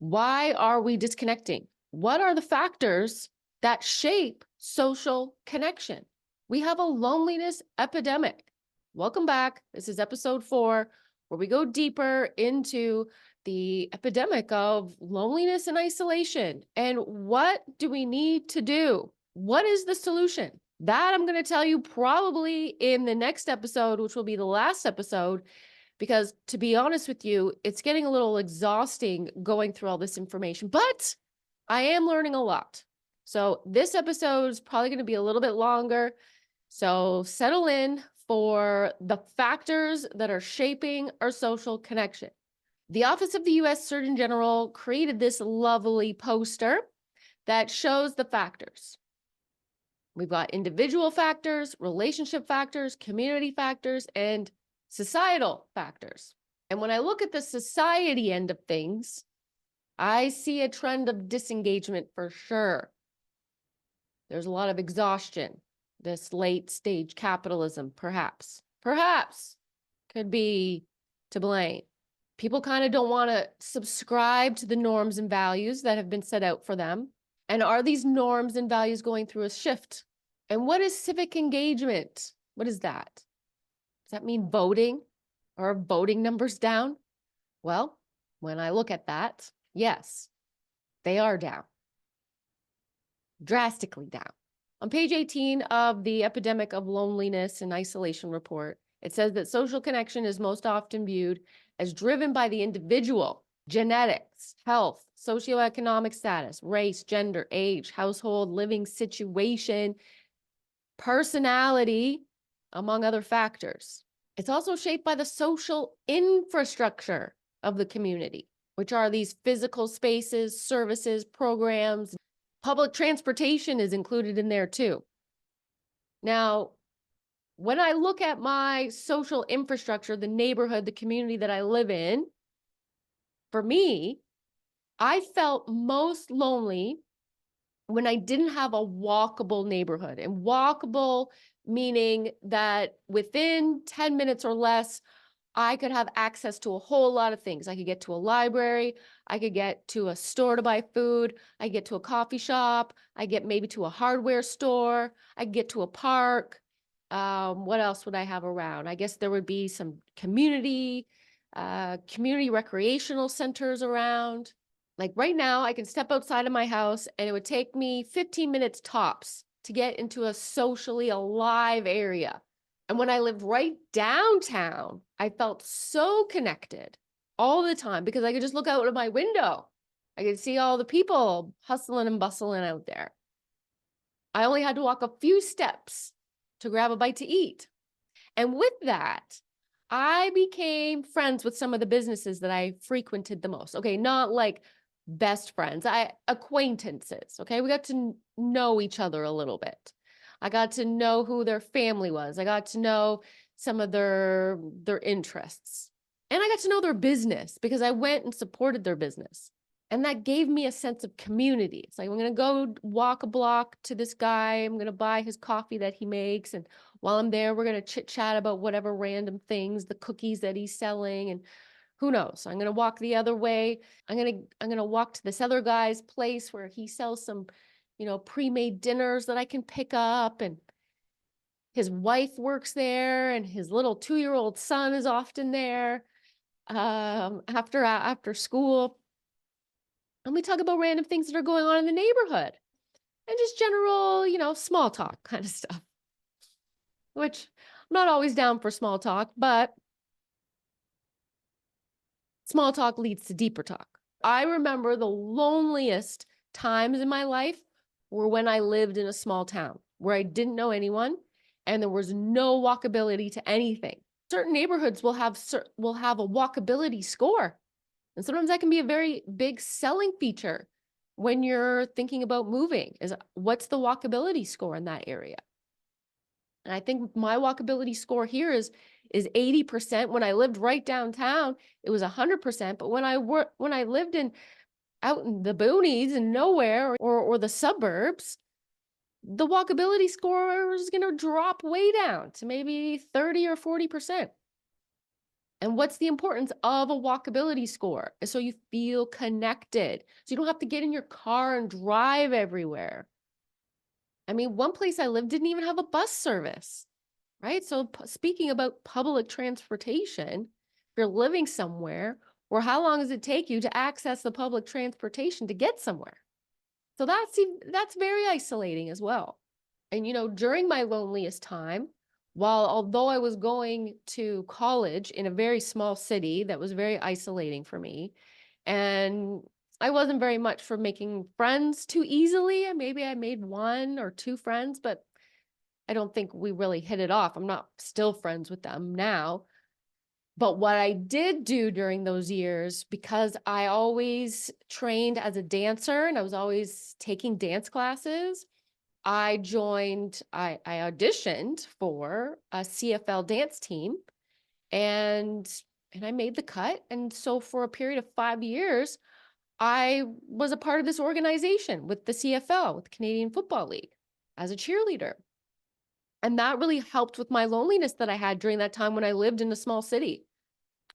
Why are we disconnecting? What are the factors that shape social connection? We have a loneliness epidemic. Welcome back. This is episode 4, where we go deeper into the epidemic of loneliness and isolation. And what do we need to do? What is the solution? That I'm going to tell you probably in the next episode, which will be the last episode, because to be honest with you, it's getting a little exhausting going through all this information, but I am learning a lot. So this episode is probably going to be a little bit longer. So settle in for the factors that are shaping our social connection. The Office of the U.S. Surgeon General created this lovely poster that shows the factors. We've got individual factors, relationship factors, community factors, and societal factors. And when I look at the society end of things, I see a trend of disengagement for sure. There's a lot of exhaustion. This late stage capitalism, perhaps could be to blame. People kind of don't want to subscribe to the norms and values that have been set out for them. And are these norms and values going through a shift? And what is civic engagement? What is that? Does that mean voting? Or voting numbers down? Well, when I look at that, yes, they are down. Drastically down. On page 18 of the Epidemic of Loneliness and Isolation report, it says that social connection is most often viewed as driven by the individual, genetics, health, socioeconomic status, race, gender, age, household, living situation, personality, among other factors. It's also shaped by the social infrastructure of the community, which are these physical spaces, services, programs. Public transportation is included in there too. Now, when I look at my social infrastructure, the neighborhood, the community that I live in, for me, I felt most lonely when I didn't have a walkable neighborhood. And walkable meaning that within 10 minutes or less, I could have access to a whole lot of things. I could get to a library. I could get to a store to buy food. I could get to a coffee shop. I get maybe to a hardware store. I could get to a park. What else would I have around? I guess there would be some community recreational centers around. Like right now, I can step outside of my house and it would take me 15 minutes tops to get into a socially alive area. And when I lived right downtown, I felt so connected all the time because I could just look out of my window. I could see all the people hustling and bustling out there. I only had to walk a few steps to grab a bite to eat. And with that, I became friends with some of the businesses that I frequented the most. Okay, not like best friends, acquaintances. Okay, we got to know each other a little bit. I got to know who their family was. I got to know some of their interests. And I got to know their business because I went and supported their business. And that gave me a sense of community. It's like, I'm going to go walk a block to this guy. I'm going to buy his coffee that he makes. And while I'm there, we're going to chit chat about whatever random things, the cookies that he's selling. And who knows? I'm going to walk the other way. I'm going to walk to this other guy's place where he sells some, pre-made dinners that I can pick up. And his wife works there and his little 2-year-old son is often there after school. And we talk about random things that are going on in the neighborhood and just general, small talk kind of stuff, which I'm not always down for small talk, but small talk leads to deeper talk. I remember the loneliest times in my life were when I lived in a small town where I didn't know anyone and there was no walkability to anything. Certain neighborhoods will have a walkability score. And sometimes that can be a very big selling feature when you're thinking about moving, is what's the walkability score in that area? And I think my walkability score here is 80%. When I lived right downtown, it was 100%. But when I lived out in the boonies and nowhere or the suburbs, the walkability score is going to drop way down to maybe 30 or 40%. And what's the importance of a walkability score? So you feel connected. So you don't have to get in your car and drive everywhere. I mean, one place I lived didn't even have a bus service, right? So speaking about public transportation, if you're living somewhere, or how long does it take you to access the public transportation to get somewhere? So that's very isolating as well. And during my loneliest time, although I was going to college in a very small city that was very isolating for me, and I wasn't very much for making friends too easily. Maybe I made one or two friends, but I don't think we really hit it off. I'm not still friends with them now. But what I did do during those years, because I always trained as a dancer and I was always taking dance classes, I auditioned for a CFL dance team, and I made the cut. And so for a period of 5 years, I was a part of this organization with the CFL, with the Canadian Football League, as a cheerleader. And that really helped with my loneliness that I had during that time when I lived in a small city.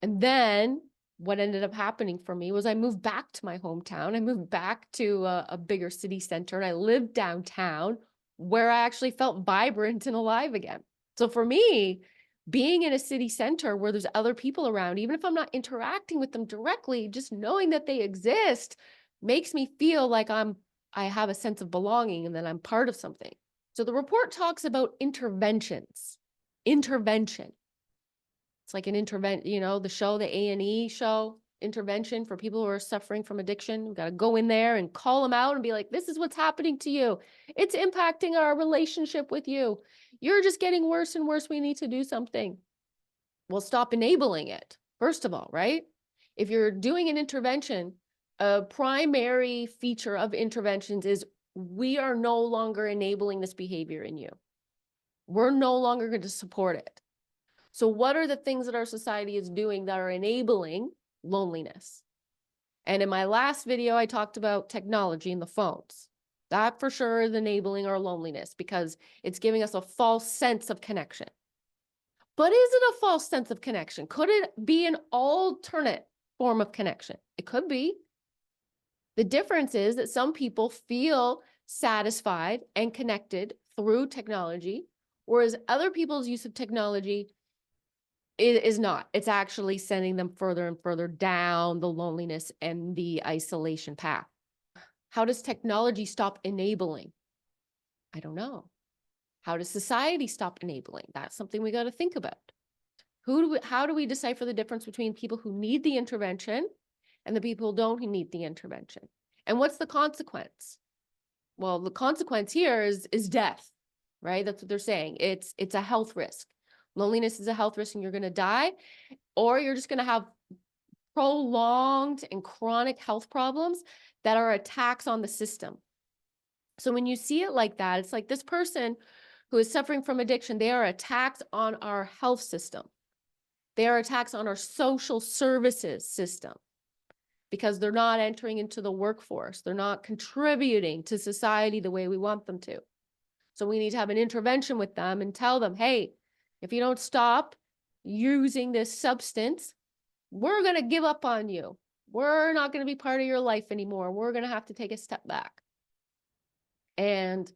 And then what ended up happening for me was I moved back to my hometown. I moved back to a bigger city center, and I lived downtown where I actually felt vibrant and alive again. So for me, being in a city center where there's other people around, even if I'm not interacting with them directly, just knowing that they exist makes me feel like I have a sense of belonging and that I'm part of something. So the report talks about interventions. Intervention. It's like an intervention, the show, the A&E show, intervention for people who are suffering from addiction. We've got to go in there and call them out and be like, this is what's happening to you. It's impacting our relationship with you. You're just getting worse and worse. We need to do something. Well, stop enabling it, first of all, right? If you're doing an intervention, a primary feature of interventions is we are no longer enabling this behavior in you. We're no longer going to support it. So what are the things that our society is doing that are enabling loneliness? And in my last video, I talked about technology and the phones. That for sure is enabling our loneliness because it's giving us a false sense of connection. But is it a false sense of connection? Could it be an alternate form of connection? It could be. The difference is that some people feel satisfied and connected through technology, whereas other people's use of technology is not. It's actually sending them further and further down the loneliness and the isolation path. How does technology stop enabling? I don't know. How does society stop enabling? That's something we got to think about. How do we decipher the difference between people who need the intervention and the people who don't who need the intervention? And what's the consequence? Well, the consequence here is death, right? That's what they're saying. It's a health risk. Loneliness is a health risk and you're going to die, or you're just going to have prolonged and chronic health problems that are attacks on the system. So when you see it like that, it's like this person who is suffering from addiction, they are attacks on our health system. They are attacks on our social services system because they're not entering into the workforce. They're not contributing to society the way we want them to. So we need to have an intervention with them and tell them, hey, if you don't stop using this substance, we're going to give up on you. We're not going to be part of your life anymore. We're going to have to take a step back. And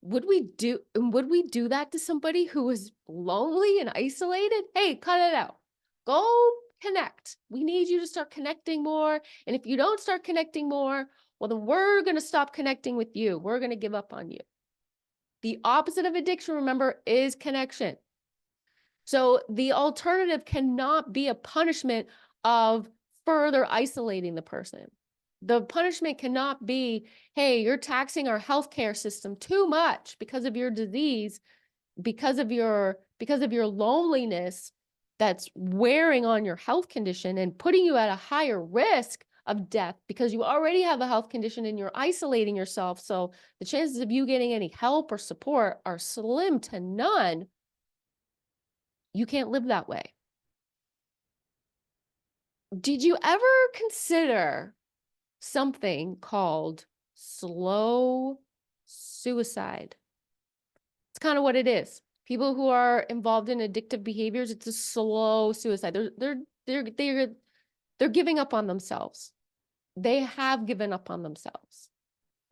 would we do that to somebody who is lonely and isolated? Hey, cut it out. Go connect. We need you to start connecting more. And if you don't start connecting more, well, then we're going to stop connecting with you. We're going to give up on you. The opposite of addiction, remember, is connection. So the alternative cannot be a punishment of further isolating the person. The punishment cannot be, hey, you're taxing our healthcare system too much because of your disease, because of your loneliness that's wearing on your health condition and putting you at a higher risk of death because you already have a health condition and you're isolating yourself. So the chances of you getting any help or support are slim to none. You can't live that way. Did you ever consider something called slow suicide? It's kind of what it is. People who are involved in addictive behaviors, it's a slow suicide. They're giving up on themselves. They have given up on themselves.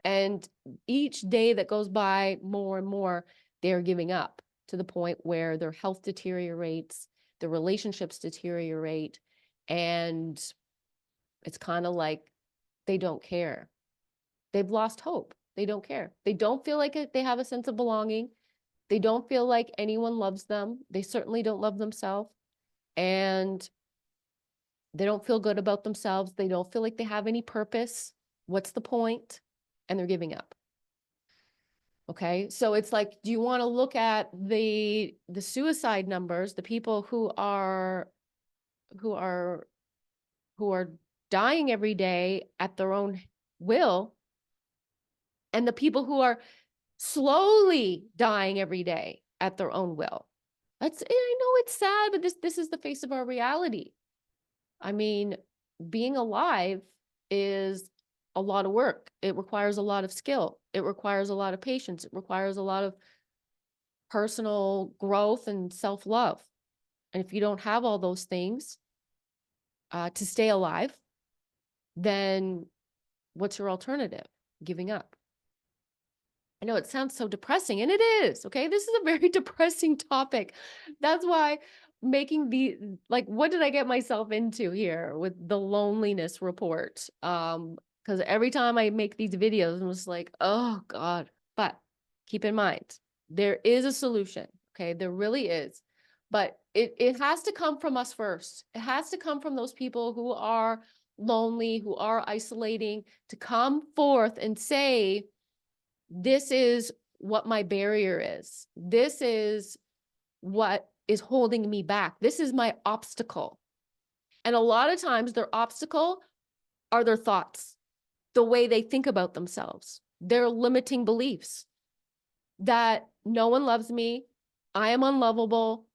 And each day that goes by, more and more, they're giving up to the point where their health deteriorates, their relationships deteriorate, and it's kind of like they don't care. They've lost hope. They don't care. They don't feel like they have a sense of belonging. They don't feel like anyone loves them. They certainly don't love themselves. And they don't feel good about themselves. They don't feel like they have any purpose. What's the point? And they're giving up. Okay. So it's like, do you want to look at the suicide numbers, the people who are dying every day at their own will, and the people who are slowly dying every day at their own will? I know it's sad, but this is the face of our reality. I mean, being alive is a lot of work. It requires a lot of skill. It requires a lot of patience. It requires a lot of personal growth and self-love. And if you don't have all those things to stay alive, then what's your alternative? Giving up. I know it sounds so depressing, and it is, okay? This is a very depressing topic. That's why what did I get myself into here with the loneliness report? Because every time I make these videos, I'm just like, oh God. But keep in mind, there is a solution, okay? There really is. But it has to come from us first. It has to come from those people who are lonely, who are isolating, to come forth and say, this is what my barrier is. This is what is holding me back. This is my obstacle. And a lot of times their obstacle are their thoughts, the way they think about themselves, their limiting beliefs that no one loves me, I am unlovable,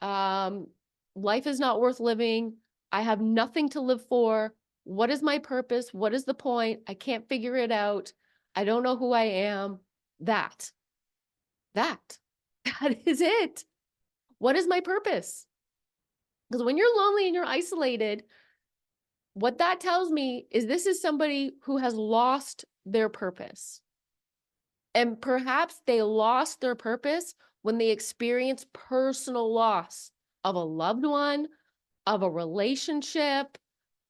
life is not worth living, I have nothing to live for, what is my purpose, what is the point, I can't figure it out, I don't know who I am. That is it. What is my purpose? Because when you're lonely and you're isolated, what that tells me is this is somebody who has lost their purpose. And perhaps they lost their purpose when they experienced personal loss of a loved one, of a relationship,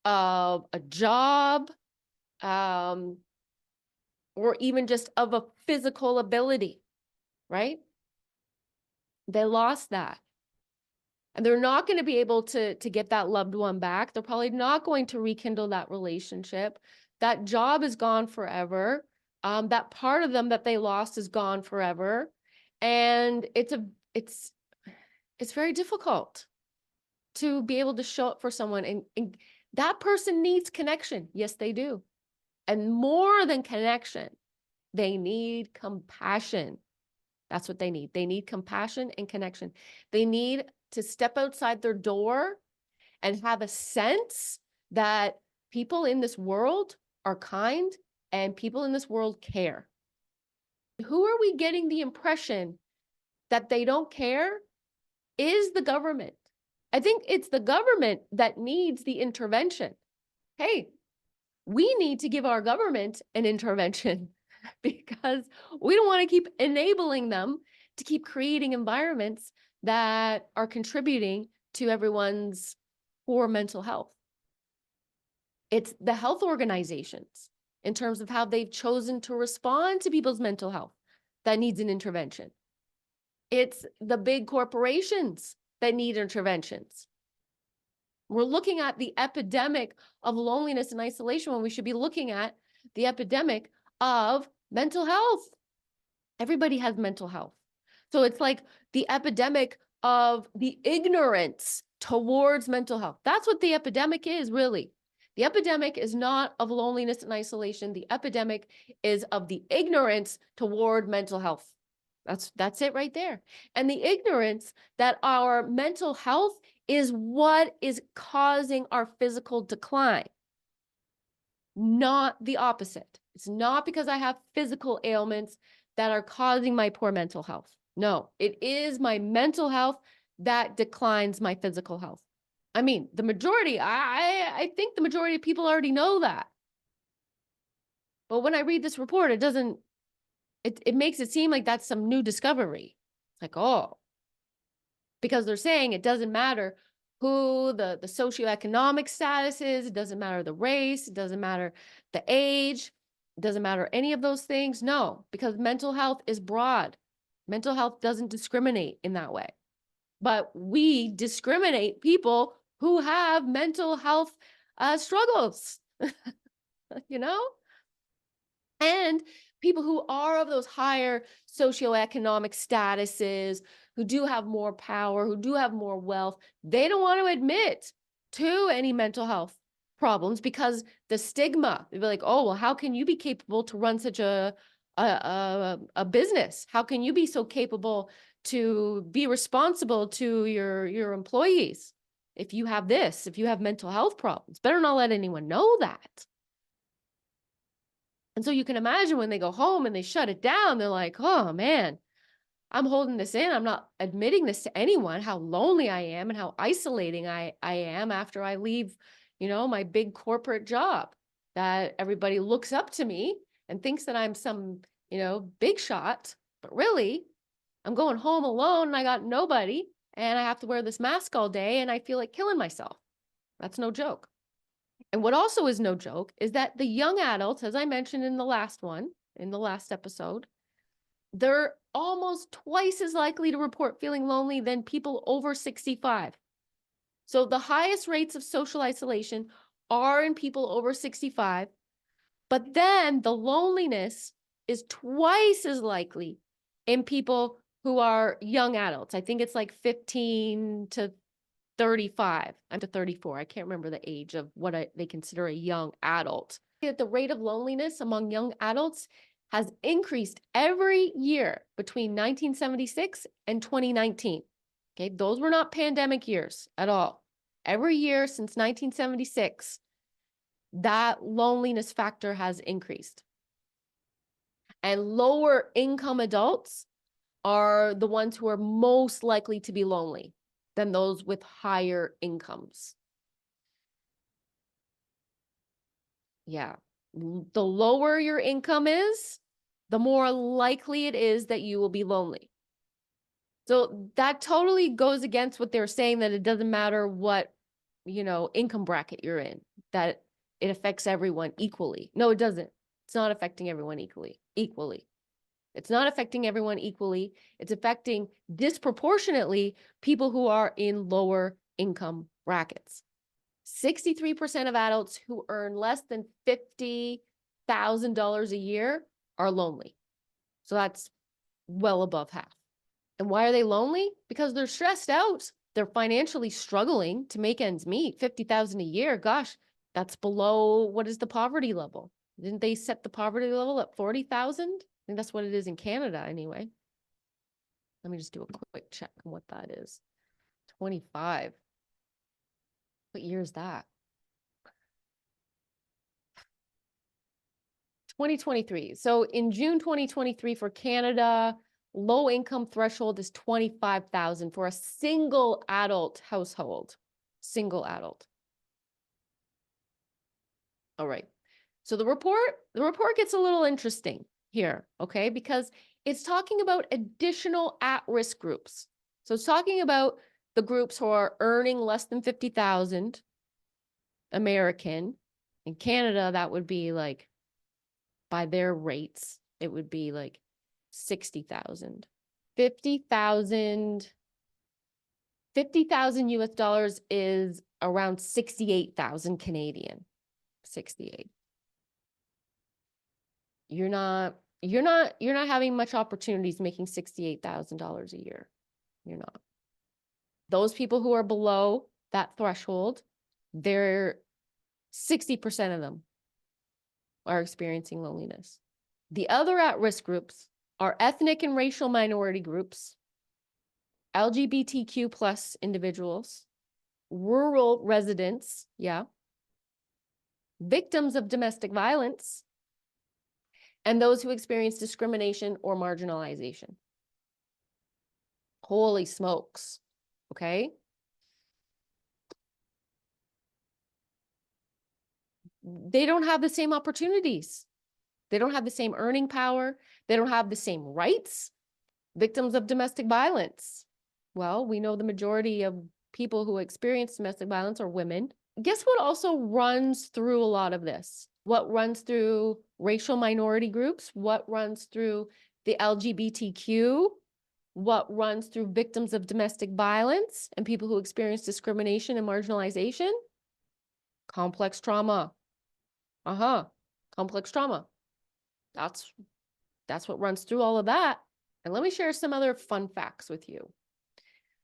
of a job, or even just of a physical ability, right? They lost that. And they're not going to be able to get that loved one back. They're probably not going to rekindle that relationship. That job is gone forever. That part of them that they lost is gone forever. And it's very difficult to be able to show up for someone. And that person needs connection. Yes, they do. And more than connection, they need compassion. That's what they need. They need compassion and connection. They need to step outside their door and have a sense that people in this world are kind and people in this world care. Who are we getting the impression that they don't care is the government. I think it's the government that needs the intervention. Hey, we need to give our government an intervention because we don't want to keep enabling them to keep creating environments that are contributing to everyone's poor mental health. It's the health organizations in terms of how they've chosen to respond to people's mental health that needs an intervention. It's the big corporations that need interventions. We're looking at the epidemic of loneliness and isolation when we should be looking at the epidemic of mental health. Everybody has mental health. So it's like the epidemic of the ignorance towards mental health. That's what the epidemic is, really. The epidemic is not of loneliness and isolation. The epidemic is of the ignorance toward mental health. That's it right there. And the ignorance that our mental health is what is causing our physical decline, not the opposite. It's not because I have physical ailments that are causing my poor mental health. No, it is my mental health that declines my physical health. I mean, the majority, I think the majority of people already know that. But when I read this report, it makes it seem like that's some new discovery. It's like, oh, because they're saying it doesn't matter who the socioeconomic status is, it doesn't matter the race, it doesn't matter the age, it doesn't matter any of those things. No, because mental health is broad. Mental health doesn't discriminate in that way. But we discriminate people who have mental health struggles, you know? And people who are of those higher socioeconomic statuses, who do have more power, who do have more wealth, they don't want to admit to any mental health problems because the stigma, they'd be like, oh, well, how can you be capable to run such a business? How can you be so capable to be responsible to your employees? If you have this, if you have mental health problems, better not let anyone know that. And so you can imagine when they go home and they shut it down, they're like, oh man, I'm holding this in. I'm not admitting this to anyone, how lonely I am and how isolating I am after I leave, my big corporate job, that everybody looks up to me and thinks that I'm some, big shot. But really, I'm going home alone and I got nobody and I have to wear this mask all day and I feel like killing myself. That's no joke. And what also is no joke is that the young adults, as I mentioned in the last episode, they're almost twice as likely to report feeling lonely than people over 65. So the highest rates of social isolation are in people over 65, but then the loneliness is twice as likely in people who are young adults. I think it's like 15 to 35. I'm to 34. I can't remember the age of what they consider a young adult. That the rate of loneliness among young adults has increased every year between 1976 and 2019. Okay, those were not pandemic years at all. Every year since 1976, that loneliness factor has increased. And lower income adults are the ones who are most likely to be lonely than those with higher incomes. Yeah. The lower your income is, the more likely it is that you will be lonely. So that totally goes against what they're saying, that it doesn't matter what, income bracket you're in, that it affects everyone equally. No, it doesn't. It's not affecting everyone equally. It's not affecting everyone equally. It's affecting disproportionately people who are in lower income brackets. 63% of adults who earn less than $50,000 a year are lonely. So that's well above half. And why are they lonely? Because they're stressed out. They're financially struggling to make ends meet. $50,000 a year, gosh, that's below, what is the poverty level? Didn't they set the poverty level at 40,000? I think that's what it is in Canada anyway. Let me just do a quick check on what that is. 25. What year is that? 2023. So in June 2023 for Canada, low income threshold is 25,000 for a single adult household. Single adult. All right. So the report gets a little interesting here, okay? Because it's talking about additional at-risk groups. So it's talking about the groups who are earning less than 50,000 American. In Canada, that would be like, by their rates, it would be like 60,000. 50,000 US dollars is around 68,000 Canadian. 68. You're not having much opportunities making $68,000 a year. You're not. Those people who are below that threshold, they're 60% of them are experiencing loneliness. The other at-risk groups are ethnic and racial minority groups, LGBTQ plus individuals, rural residents, victims of domestic violence, and those who experience discrimination or marginalization. Holy smokes. Okay. They don't have the same opportunities. They don't have the same earning power. They don't have the same rights. Victims of domestic violence. Well, we know the majority of people who experience domestic violence are women. Guess what also runs through a lot of this? What runs through racial minority groups? What runs through the LGBTQ? What runs through victims of domestic violence and people who experience discrimination and marginalization? Complex trauma. Complex trauma. That's what runs through all of that. And let me share some other fun facts with you.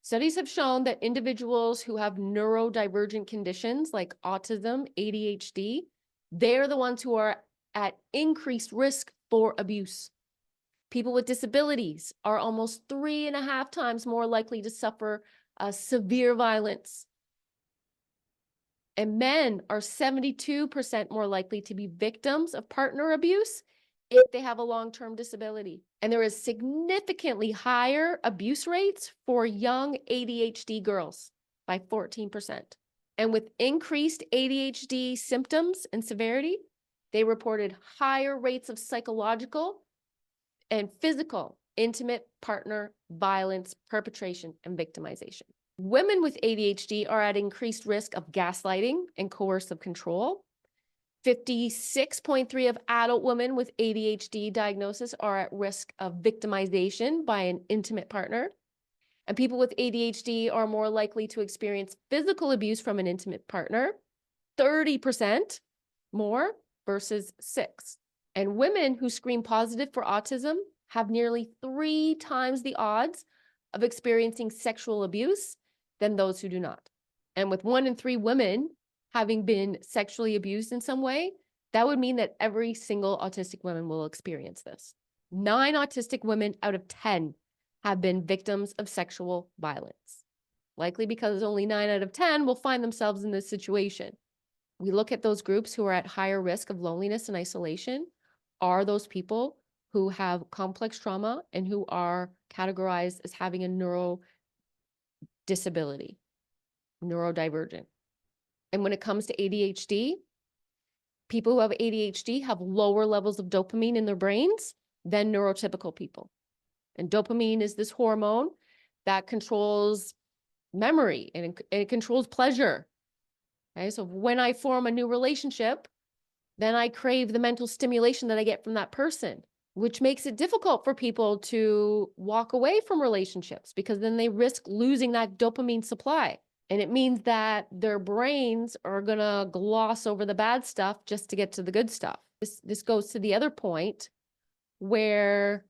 Studies have shown that individuals who have neurodivergent conditions like autism, ADHD, they're the ones who are at increased risk for abuse. People with disabilities are almost 3.5 times more likely to suffer severe violence. And men are 72% more likely to be victims of partner abuse if they have a long-term disability. And there is significantly higher abuse rates for young ADHD girls by 14%. And with increased ADHD symptoms and severity, they reported higher rates of psychological and physical intimate partner violence perpetration and victimization. Women with ADHD are at increased risk of gaslighting and coercive control. 56.3% of adult women with ADHD diagnosis are at risk of victimization by an intimate partner. And people with ADHD are more likely to experience physical abuse from an intimate partner, 30% more versus 6%. And women who screen positive for autism have nearly 3 times the odds of experiencing sexual abuse than those who do not. And with 1 in 3 women having been sexually abused in some way, that would mean that every single autistic woman will experience this. 9 autistic women out of 10 have been victims of sexual violence. Likely because only 9 out of 10 will find themselves in this situation. We look at those groups who are at higher risk of loneliness and isolation are those people who have complex trauma and who are categorized as having a neuro disability, neurodivergent. And when it comes to ADHD, people who have ADHD have lower levels of dopamine in their brains than neurotypical people. And dopamine is this hormone that controls memory and it controls pleasure. Okay, so when I form a new relationship, then I crave the mental stimulation that I get from that person, which makes it difficult for people to walk away from relationships because then they risk losing that dopamine supply. And it means that their brains are going to gloss over the bad stuff just to get to the good stuff. This goes to the other point where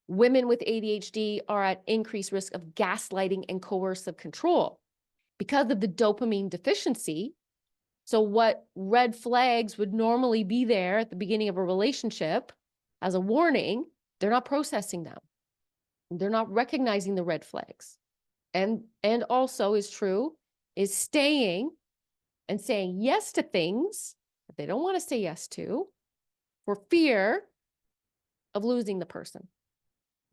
women with ADHD are at increased risk of gaslighting and coercive control because of the dopamine deficiency. So what red flags would normally be there at the beginning of a relationship as a warning, they're not processing them. They're not recognizing the red flags. And also is true is staying and saying yes to things that they don't want to say yes to for fear of losing the person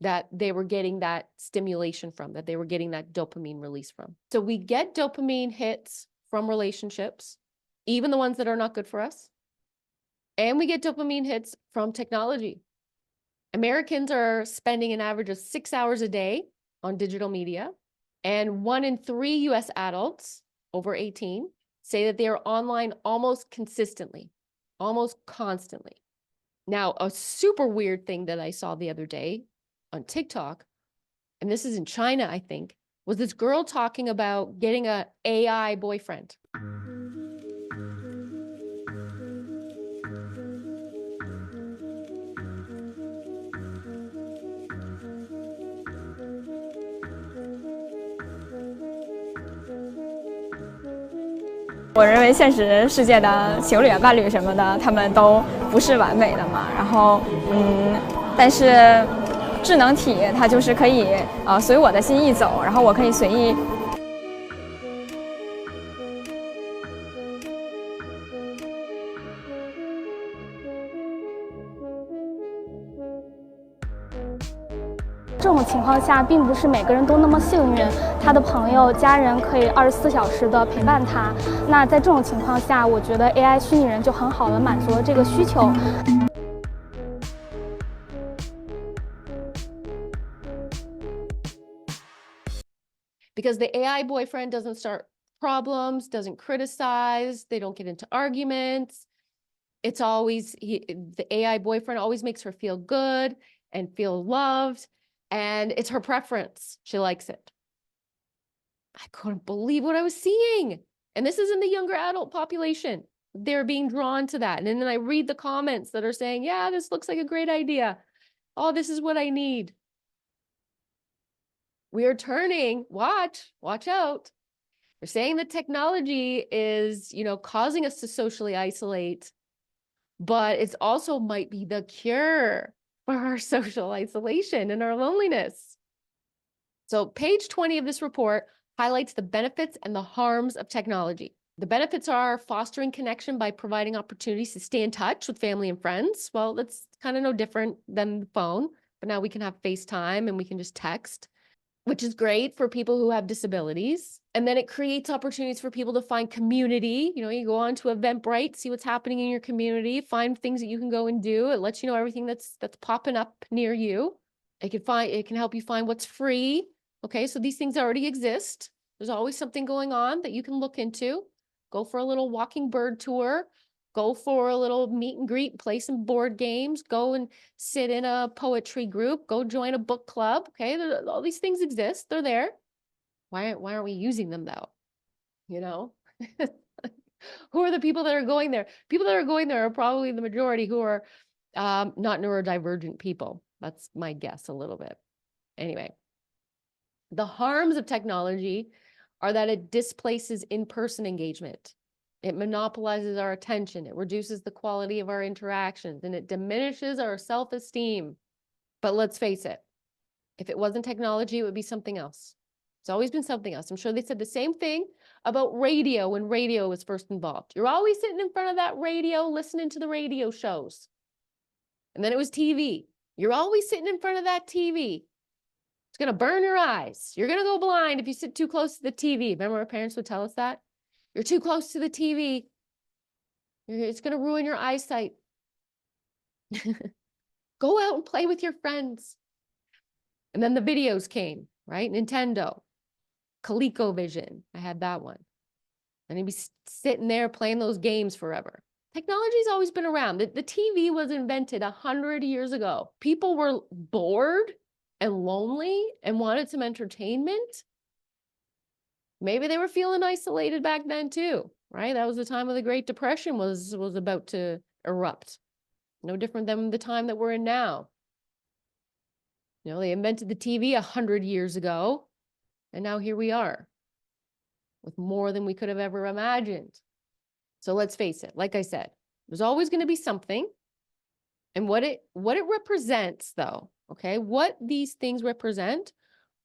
that they were getting that stimulation from, that they were getting that dopamine release from. So we get dopamine hits from relationships, even the ones that are not good for us. And we get dopamine hits from technology. Americans are spending an average of 6 hours a day on digital media. And 1 in 3 US adults over 18 say that they are online almost consistently, almost constantly. Now, a super weird thing that I saw the other day on TikTok, and this is in China, I think, was this girl talking about getting an AI boyfriend.我认为现实世界的情侣啊、伴侣什么的，他们都不是完美的嘛。然后，但是智能体它就是可以随我的心意走，然后我可以随意。这种情况下，并不是每个人都那么幸运，他的朋友、家人可以24小时的陪伴他。那在这种情况下，我觉得 AI 虚拟人就很好的满足了这个需求。Because the AI boyfriend doesn't start problems, doesn't criticize, they don't get into arguments. It's always, the AI boyfriend always makes her feel good and feel loved, and it's her preference. She likes it. I couldn't believe what I was seeing. And this is in the younger adult population. They're being drawn to that. And then I read the comments that are saying, yeah, this looks like a great idea. Oh, this is what I need. We are turning, watch out. They're saying that technology is, causing us to socially isolate, but it's also might be the cure for our social isolation and our loneliness. So page 20 of this report highlights the benefits and the harms of technology. The benefits are fostering connection by providing opportunities to stay in touch with family and friends. Well, that's kind of no different than the phone, but now we can have FaceTime and we can just text, which is great for people who have disabilities. And then it creates opportunities for people to find community. You go on to Eventbrite, see what's happening in your community, find things that you can go and do. It lets you know everything that's popping up near you. It can help you find what's free. Okay, so these things already exist. There's always something going on that you can look into. Go for a little walking bird tour. Go for a little meet and greet, play some board games, go and sit in a poetry group, go join a book club. Okay, all these things exist. They're there. Why aren't we using them though? Who are the people that are going there? People that are going there are probably the majority who are not neurodivergent people. That's my guess a little bit. Anyway, the harms of technology are that it displaces in-person engagement. It monopolizes our attention. It reduces the quality of our interactions, and it diminishes our self-esteem. But let's face it, if it wasn't technology, it would be something else. It's always been something else. I'm sure they said the same thing about radio when radio was first involved. You're always sitting in front of that radio, listening to the radio shows. And then it was TV. You're always sitting in front of that TV. It's going to burn your eyes. You're going to go blind if you sit too close to the TV. Remember our parents would tell us that? You're too close to the TV. It's going to ruin your eyesight. Go out and play with your friends. And then the videos came, right? Nintendo, ColecoVision. I had that one. And you'd be sitting there playing those games forever. Technology's always been around. The TV was invented 100 years ago. People were bored and lonely and wanted some entertainment. Maybe they were feeling isolated back then too, right? That was the time of the Great Depression was about to erupt. No different than the time that we're in now. They invented the TV 100 years ago, and now here we are with more than we could have ever imagined. So let's face it, like I said, there's always going to be something. And what it represents though, okay, what these things represent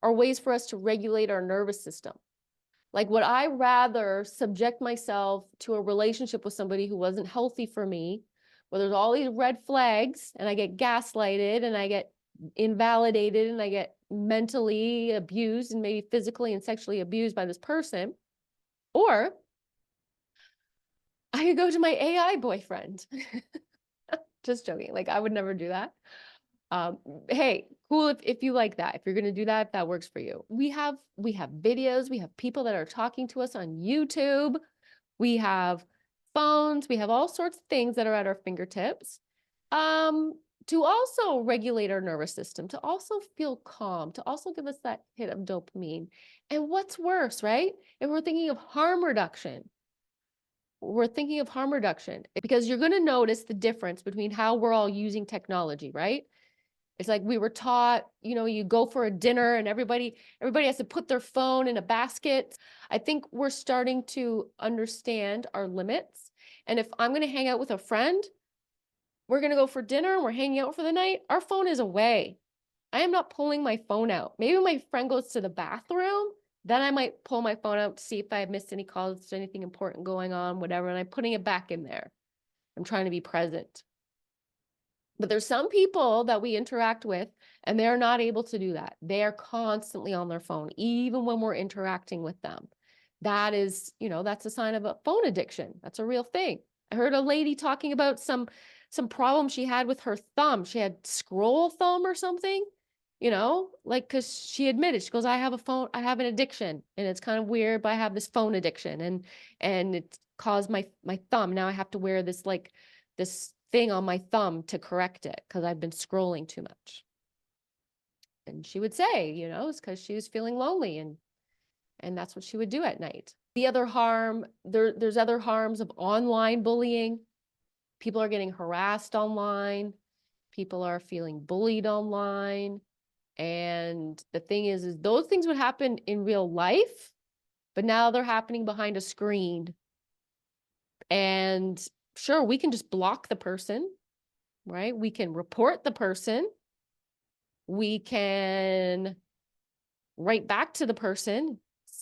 are ways for us to regulate our nervous system. Like, would I rather subject myself to a relationship with somebody who wasn't healthy for me, where there's all these red flags and I get gaslighted and I get invalidated and I get mentally abused and maybe physically and sexually abused by this person? Or I could go to my AI boyfriend. Just joking. Like, I would never do that. Hey, cool if you like that. If you're going to do that, if that works for you. We have videos. We have people that are talking to us on YouTube. We have phones. We have all sorts of things that are at our fingertips to also regulate our nervous system, to also feel calm, to also give us that hit of dopamine. And what's worse, right? If we're thinking of harm reduction, because you're going to notice the difference between how we're all using technology, right? It's like we were taught, you go for a dinner and everybody has to put their phone in a basket. I think we're starting to understand our limits. And if I'm going to hang out with a friend, we're going to go for dinner and we're hanging out for the night, our phone is away. I am not pulling my phone out. Maybe my friend goes to the bathroom, then I might pull my phone out to see if I have missed any calls, anything important going on, whatever, and I'm putting it back in there. I'm trying to be present. But there's some people that we interact with and they're not able to do that. They are constantly on their phone, even when we're interacting with them. That is, that's a sign of a phone addiction. That's a real thing. I heard a lady talking about some problem she had with her thumb. She had scroll thumb or something, like, because she admitted, she goes, I have an addiction, and it's kind of weird, but I have this phone addiction, and it caused my thumb. Now I have to wear this, like, this thing on my thumb to correct it because I've been scrolling too much. And she would say, it's because she was feeling lonely, and that's what she would do at night. The other harm, there's other harms of online bullying. People are getting harassed online. People are feeling bullied online. And the thing is those things would happen in real life, but now they're happening behind a screen. And sure, we can just block the person, right? We can report the person. We can write back to the person,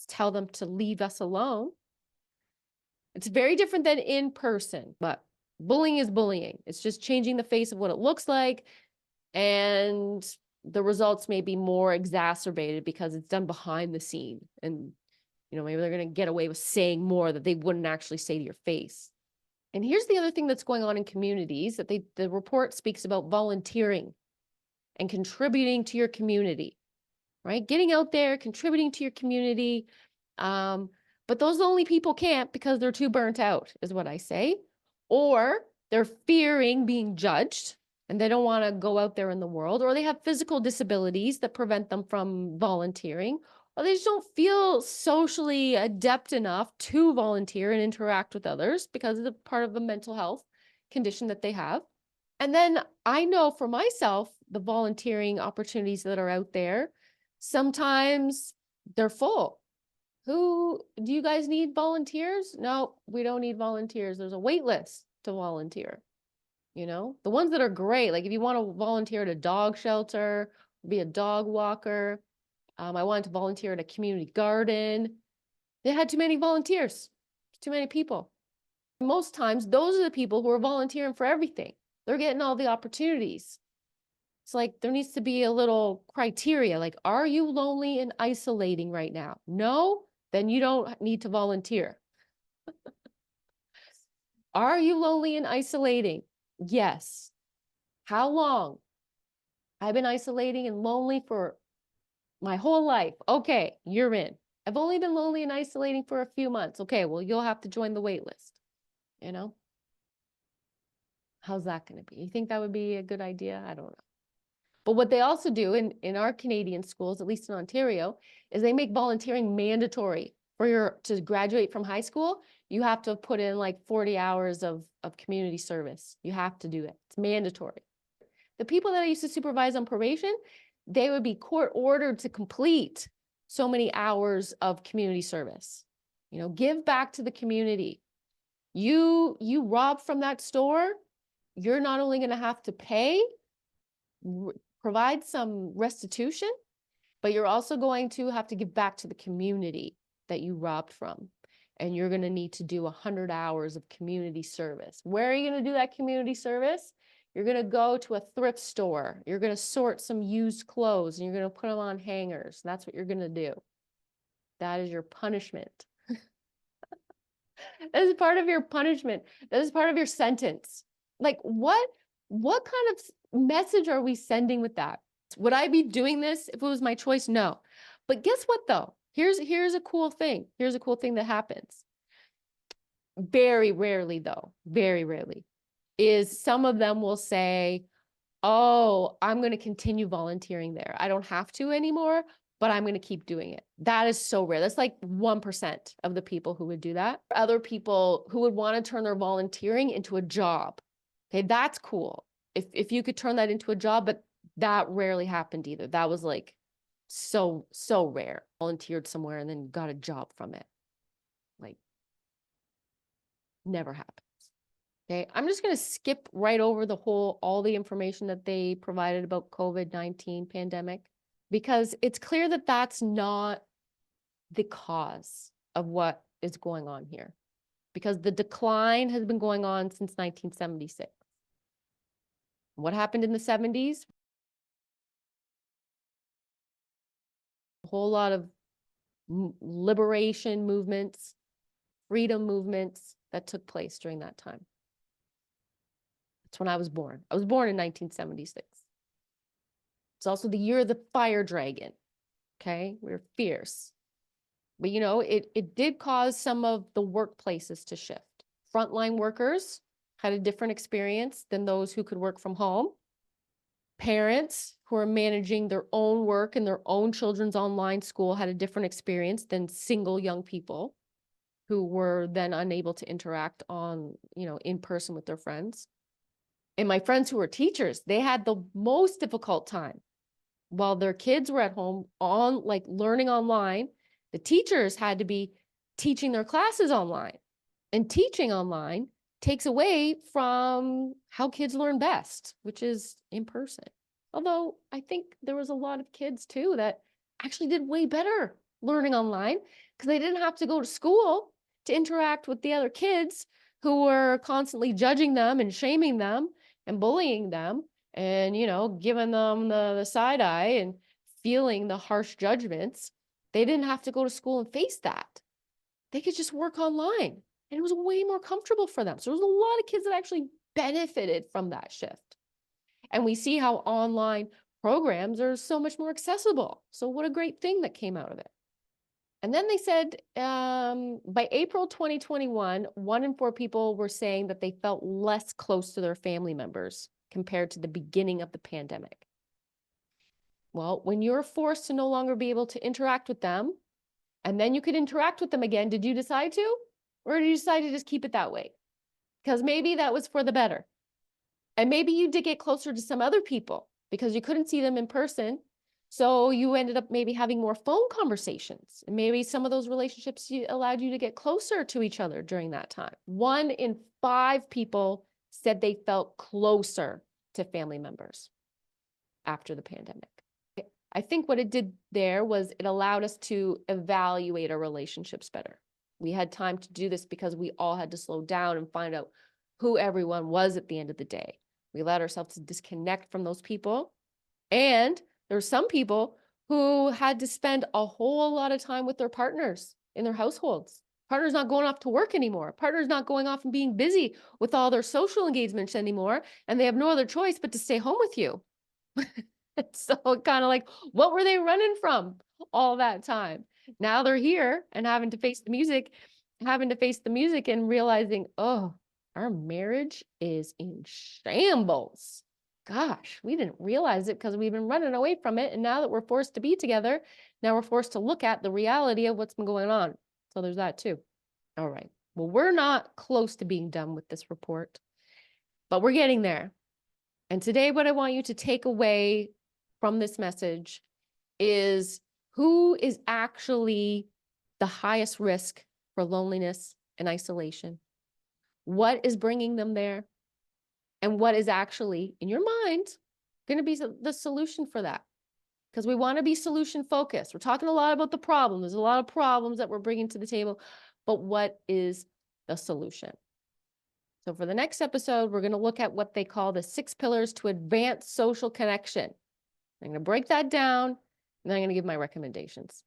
tell them to leave us alone. It's very different than in person, but bullying is bullying. It's just changing the face of what it looks like. And the results may be more exacerbated because it's done behind the scene. And, maybe they're going to get away with saying more that they wouldn't actually say to your face. And here's the other thing that's going on in communities that the report speaks about: volunteering and contributing to your community, right? Getting out there, contributing to your community. But those lonely people can't because they're too burnt out, is what I say. Or they're fearing being judged and they don't want to go out there in the world, or they have physical disabilities that prevent them from volunteering, or they just don't feel socially adept enough to volunteer and interact with others because it's a part of a mental health condition that they have. And then I know for myself, the volunteering opportunities that are out there, sometimes they're full. Do you guys need volunteers? No, we don't need volunteers. There's a wait list to volunteer. The ones that are great, like if you want to volunteer at a dog shelter, be a dog walker. I wanted to volunteer at a community garden. They had too many volunteers, too many people. Most times, those are the people who are volunteering for everything. They're getting all the opportunities. It's like there needs to be a little criteria, like, are you lonely and isolating right now? No, then you don't need to volunteer. Are you lonely and isolating? Yes. How long? I've been isolating and lonely for my whole life. Okay, you're in. I've only been lonely and isolating for a few months. Okay, well, you'll have to join the wait list. How's that going to be? You think that would be a good idea? I don't know. But what they also do in our Canadian schools, at least in Ontario, is they make volunteering mandatory to graduate from high school. You have to put in like 40 hours of community service. You have to do it. It's mandatory. The people that I used to supervise on probation, they would be court ordered to complete so many hours of community service. Give back to the community. You rob from that store, you're not only going to have to pay, provide some restitution, but you're also going to have to give back to the community that you robbed from. And you're going to need to do 100 hours of community service. Where are you going to do that community service? You're going to go to a thrift store. You're going to sort some used clothes and you're going to put them on hangers. That's what you're going to do. That is your punishment. That is part of your punishment. That is part of your sentence. Like, what kind of message are we sending with that? Would I be doing this if it was my choice? No. But guess what though? Here's a cool thing. Here's a cool thing that happens. Very rarely though, very rarely, is some of them will say, oh, I'm going to continue volunteering there. I don't have to anymore, but I'm going to keep doing it. That is so rare. That's like 1% of the people who would do that. Other people who would want to turn their volunteering into a job. Okay, that's cool. If you could turn that into a job, but that rarely happened either. That was like so rare. Volunteered somewhere and then got a job from it. Like, never happens. Okay, I'm just going to skip right over all the information that they provided about COVID-19 pandemic, because it's clear that that's not the cause of what is going on here, because the decline has been going on since 1976. What happened in the 70s? A whole lot of liberation movements, freedom movements that took place during that time. That's when I was born. I was born in 1976. It's also the year of the fire dragon. Okay, we're fierce. But you know, it did cause some of the workplaces to shift. Frontline workers had a different experience than those who could work from home. Parents who are managing their own work and their own children's online school had a different experience than single young people who were then unable to interact on, in person with their friends. And my friends who were teachers, they had the most difficult time. While their kids were at home learning online, the teachers had to be teaching their classes online. And teaching online takes away from how kids learn best, which is in person. Although I think there was a lot of kids too that actually did way better learning online because they didn't have to go to school to interact with the other kids who were constantly judging them and shaming them and bullying them and, giving them the side eye and feeling the harsh judgments. They didn't have to go to school and face that. They could just work online and it was way more comfortable for them. So there was a lot of kids that actually benefited from that shift. And we see how online programs are so much more accessible. So what a great thing that came out of it. And then they said by April 2021, 1 in 4 people were saying that they felt less close to their family members compared to the beginning of the pandemic. Well, when you're forced to no longer be able to interact with them, and then you could interact with them again, did you decide to? Or did you decide to just keep it that way? Because maybe that was for the better. And maybe you did get closer to some other people because you couldn't see them in person. So you ended up maybe having more phone conversations. And maybe some of those relationships allowed you to get closer to each other during that time. 1 in 5 people said they felt closer to family members after the pandemic. I think what it did there was it allowed us to evaluate our relationships better. We had time to do this because we all had to slow down and find out who everyone was at the end of the day. We allowed ourselves to disconnect from those people. And there were some people who had to spend a whole lot of time with their partners in their households. Partners not going off to work anymore. Partners not going off and being busy with all their social engagements anymore. And they have no other choice but to stay home with you. So kind of like, what were they running from all that time? Now they're here and having to face the music and realizing, oh, our marriage is in shambles. Gosh, we didn't realize it because we've been running away from it. And now that we're forced to be together, now we're forced to look at the reality of what's been going on. So there's that too. All right. Well, we're not close to being done with this report, but we're getting there. And today, what I want you to take away from this message is who is actually the highest risk for loneliness and isolation? What is bringing them there? And what is actually, in your mind, going to be the solution for that? Because we want to be solution focused. We're talking a lot about the problem. There's a lot of problems that we're bringing to the table, but what is the solution? So for the next episode, we're going to look at what they call the 6 pillars to advance social connection. I'm going to break that down, and then I'm going to give my recommendations.